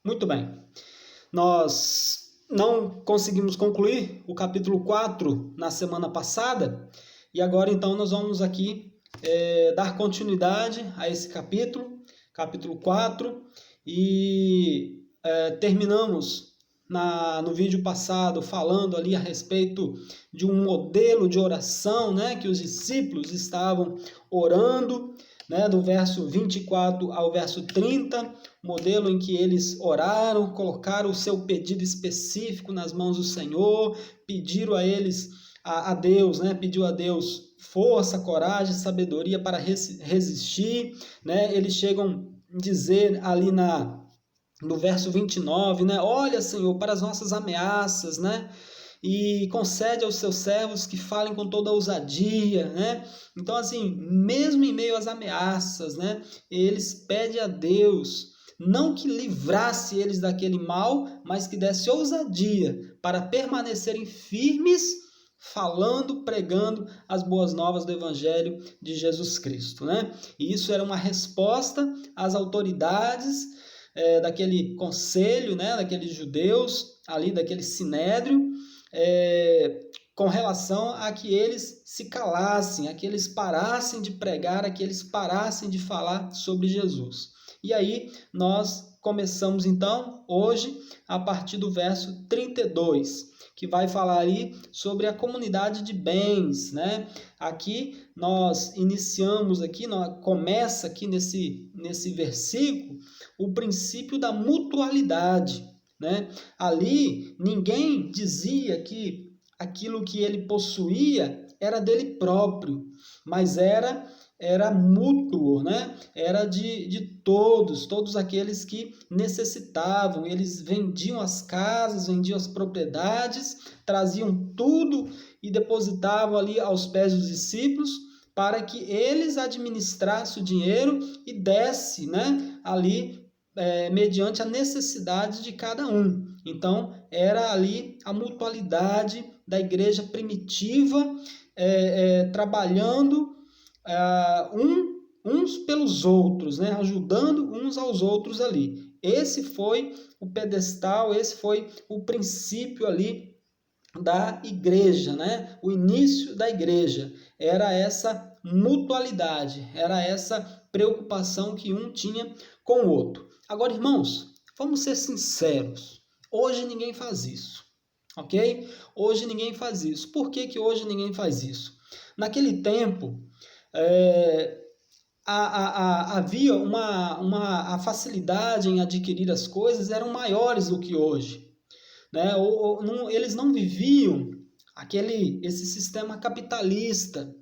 Muito bem. Nós não conseguimos concluir o capítulo 4 na semana passada, e agora então nós vamos aqui dar continuidade a esse capítulo 4, e terminamos no vídeo passado falando ali a respeito de um modelo de oração, né, que os discípulos estavam orando, né, do verso 24 ao verso 30, modelo em que eles oraram, colocaram o seu pedido específico nas mãos do Senhor, pediram a Deus, né, pediu a Deus força, coragem, sabedoria para resistir, né? Eles chegam a dizer ali no verso 29, né? Olha, Senhor, para as nossas ameaças, né? E concede aos seus servos que falem com toda ousadia, né? Então, assim, mesmo em meio às ameaças, né? Eles pedem a Deus, não que livrasse eles daquele mal, mas que desse ousadia para permanecerem firmes, falando, pregando as boas novas do Evangelho de Jesus Cristo, né? E isso era uma resposta às autoridades daquele conselho, né? Daqueles judeus, ali daquele sinédrio, com relação a que eles se calassem, a que eles parassem de pregar, a que eles parassem de falar sobre Jesus. E aí nós começamos então hoje a partir do verso 32, que vai falar ali sobre a comunidade de bens, né? Aqui nós iniciamos aqui, começa aqui nesse versículo o princípio da mutualidade, né? Ali ninguém dizia que aquilo que ele possuía era dele próprio, mas era mútuo, né? Era de todos aqueles que necessitavam. Eles vendiam as casas, vendiam as propriedades, traziam tudo e depositavam ali aos pés dos discípulos para que eles administrassem o dinheiro e desse, né, ali mediante a necessidade de cada um. Então, era ali a mutualidade da igreja primitiva, trabalhando uns pelos outros, né? Ajudando uns aos outros ali. Esse foi o pedestal, esse foi o princípio ali da igreja, né? O início da igreja era essa mutualidade, era essa preocupação que um tinha com o outro. Agora, irmãos, vamos ser sinceros. Hoje ninguém faz isso, ok? Hoje ninguém faz isso. Por que hoje ninguém faz isso? Naquele tempo, havia a facilidade em adquirir as coisas eram maiores do que hoje, né? Eles não viviam esse sistema capitalista.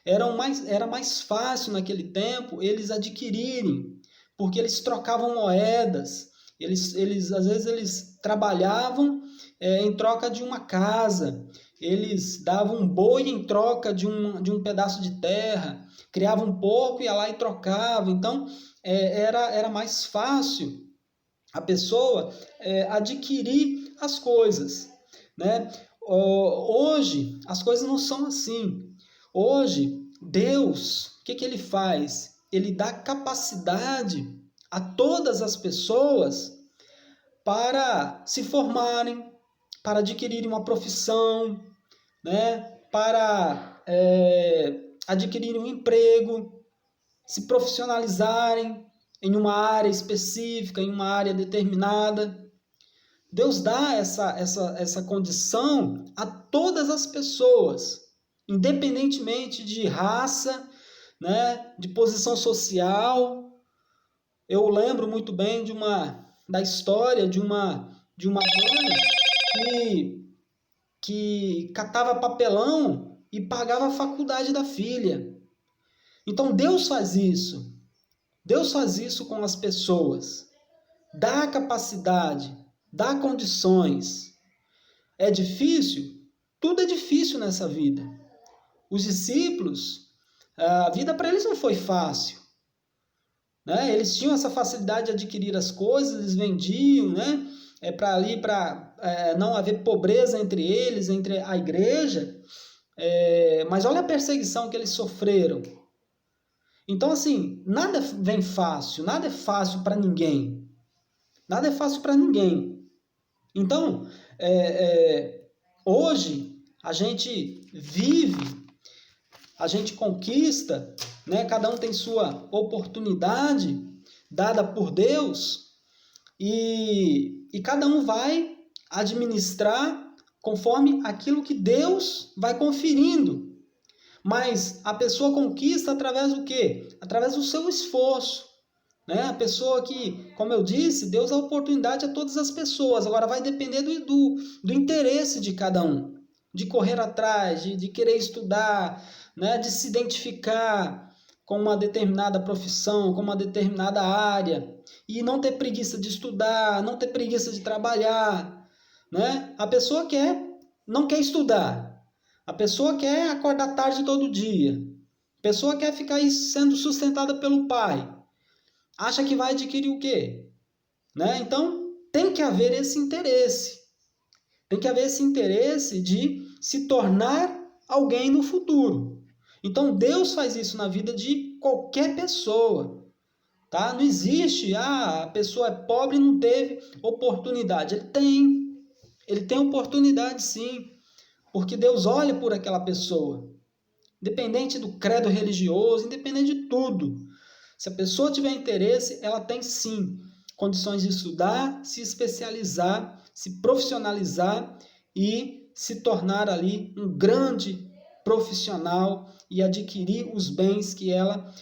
Era mais fácil naquele tempo eles adquirirem, porque eles trocavam moedas, às vezes eles trabalhavam em troca de uma casa, eles davam um boi em troca de um pedaço de terra, criavam um porco, ia lá e trocava. Então era mais fácil a pessoa adquirir as coisas, né? Hoje as coisas não são assim. Hoje Deus, o que ele faz? Ele dá capacidade a todas as pessoas para se formarem, para adquirirem uma profissão, né? Para adquirirem um emprego, se profissionalizarem em uma área específica, em uma área determinada. Deus dá essa condição a todas as pessoas, independentemente de raça, né, de posição social. Eu lembro muito bem da história de uma mãe que catava papelão e pagava a faculdade da filha. Então Deus faz isso. Deus faz isso com as pessoas. Dá capacidade, dá condições. É difícil? Tudo é difícil nessa vida. Os discípulos, a vida para eles não foi fácil, né? Eles tinham essa facilidade de adquirir as coisas, eles vendiam, né? Para não haver pobreza entre eles, entre a igreja. Mas olha a perseguição que eles sofreram. Então, assim, nada vem fácil, nada é fácil para ninguém. Nada é fácil para ninguém. Então, hoje, a gente vive, a gente conquista, né? Cada um tem sua oportunidade dada por Deus e cada um vai administrar conforme aquilo que Deus vai conferindo. Mas a pessoa conquista através do quê? Através do seu esforço. Né? A pessoa que, como eu disse, Deus dá oportunidade a todas as pessoas. Agora vai depender do interesse de cada um. De correr atrás, de querer estudar, né? De se identificar com uma determinada profissão, com uma determinada área. E não ter preguiça de estudar, não ter preguiça de trabalhar. Né? A pessoa não quer estudar. A pessoa quer acordar tarde todo dia. A pessoa quer ficar aí sendo sustentada pelo pai. Acha que vai adquirir o quê? Né? Então, tem que haver esse interesse. Tem que haver esse interesse de se tornar alguém no futuro. Então, Deus faz isso na vida de qualquer pessoa. Tá? Não existe, a pessoa é pobre e não teve oportunidade. Ele tem oportunidade sim, porque Deus olha por aquela pessoa. Independente do credo religioso, independente de tudo. Se a pessoa tiver interesse, ela tem sim condições de estudar, se especializar, se profissionalizar e se tornar ali um grande profissional e adquirir os bens que ela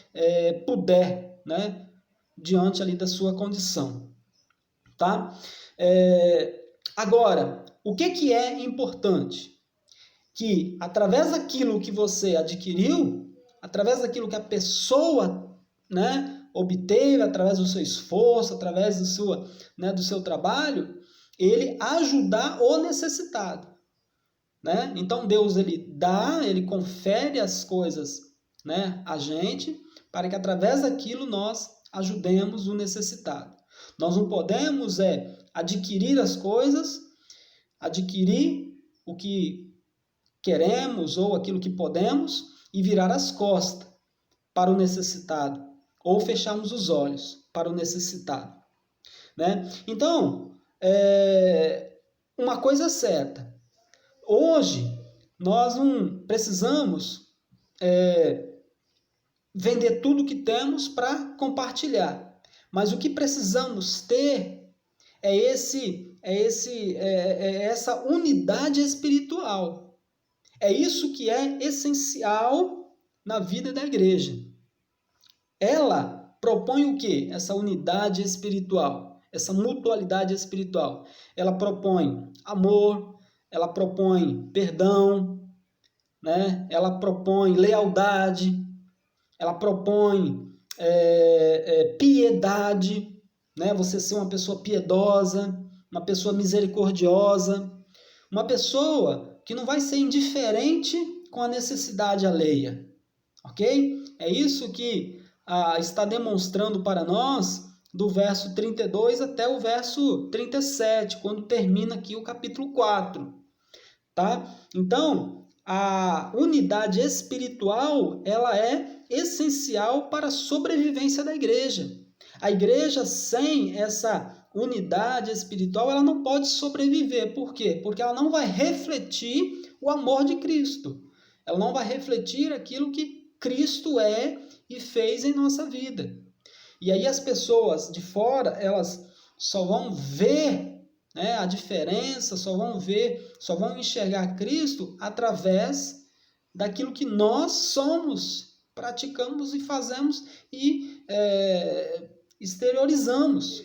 puder, né, diante ali da sua condição. Tá? Agora, o que é importante? Que através daquilo que você adquiriu, através daquilo que a pessoa, né, obteve, através do seu esforço, através do seu trabalho, ele ajudar o necessitado. Né? Então Deus ele confere as coisas, né, a gente, para que através daquilo nós ajudemos o necessitado. Nós não podemos adquirir as coisas, adquirir o que queremos ou aquilo que podemos e virar as costas para o necessitado ou fecharmos os olhos para o necessitado. Né? Então, uma coisa é certa. Hoje, nós não precisamos vender tudo que temos para compartilhar. Mas o que precisamos ter é essa unidade espiritual. É isso que é essencial na vida da igreja. Ela propõe o quê? Essa unidade espiritual, essa mutualidade espiritual. Ela propõe amor, ela propõe perdão, né? Ela propõe lealdade, ela propõe piedade, né? Você ser uma pessoa piedosa, uma pessoa misericordiosa, uma pessoa que não vai ser indiferente com a necessidade alheia, ok? É isso que está demonstrando para nós do verso 32 até o verso 37, quando termina aqui o capítulo 4. Tá? Então, a unidade espiritual ela é essencial para a sobrevivência da igreja. A igreja sem essa unidade espiritual ela não pode sobreviver. Por quê? Porque ela não vai refletir o amor de Cristo. Ela não vai refletir aquilo que Cristo é e fez em nossa vida. E aí as pessoas de fora, elas só vão ver, né, a diferença, só vão enxergar Cristo através daquilo que nós somos, praticamos e fazemos e exteriorizamos.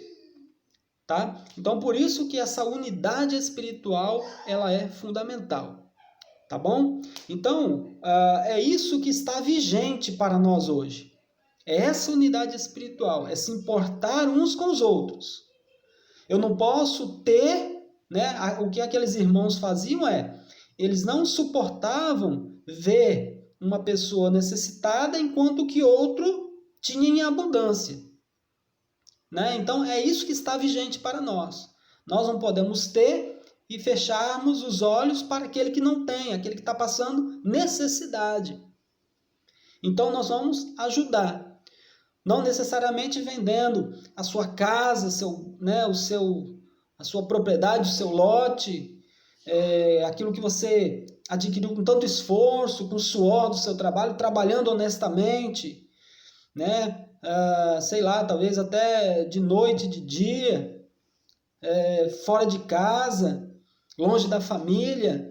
Tá? Então, por isso que essa unidade espiritual ela é fundamental. Tá bom? Então, é isso que está vigente para nós hoje. É essa unidade espiritual, é se importar uns com os outros. Eu não posso ter, né, o que aqueles irmãos faziam eles não suportavam ver uma pessoa necessitada enquanto que outro tinha em abundância. Né? Então, é isso que está vigente para nós. Nós não podemos ter e fecharmos os olhos para aquele que não tem, aquele que está passando necessidade. Então, nós vamos ajudar. Não necessariamente vendendo a sua casa, a sua propriedade, o seu lote, aquilo que você adquiriu com tanto esforço, com o suor do seu trabalho, trabalhando honestamente, né? Sei lá, talvez até de noite, de dia, fora de casa, longe da família.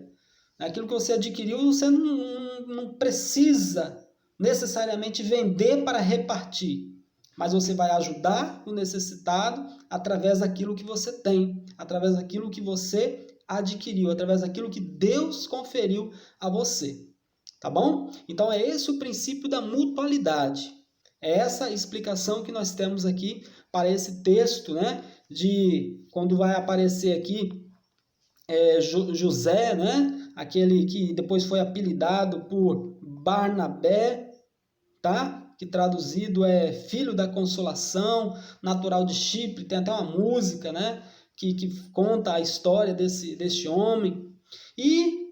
Aquilo que você adquiriu, você não precisa necessariamente vender para repartir, mas você vai ajudar o necessitado através daquilo que você tem, através daquilo que você adquiriu, através daquilo que Deus conferiu a você. Tá bom? Então é esse o princípio da mutualidade. É essa explicação que nós temos aqui para esse texto, né? De quando vai aparecer aqui José, né? Aquele que depois foi apelidado por Barnabé, tá? Que traduzido é filho da consolação, natural de Chipre. Tem até uma música, né? Que conta a história desse homem. E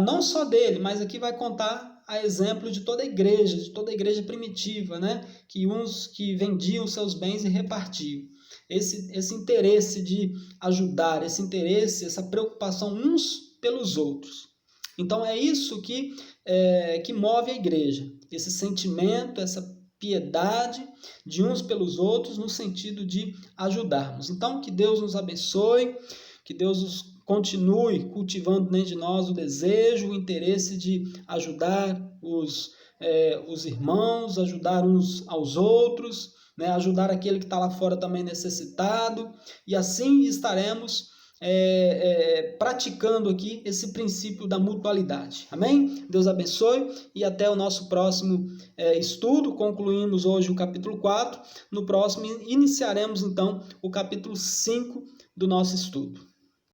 não só dele, mas aqui vai contar a exemplo de toda a igreja primitiva, né? Que uns que vendiam seus bens e repartiam. Esse interesse de ajudar, esse interesse, essa preocupação uns pelos outros. Então é isso que move a igreja, esse sentimento, essa piedade de uns pelos outros no sentido de ajudarmos. Então que Deus nos abençoe, que Deus continue cultivando dentro de nós o desejo, o interesse de ajudar os irmãos, ajudar uns aos outros, né? Ajudar aquele que está lá fora também necessitado, e assim estaremos praticando aqui esse princípio da mutualidade. Amém? Deus abençoe e até o nosso próximo estudo. Concluímos hoje o capítulo 4. No próximo iniciaremos então o capítulo 5 do nosso estudo.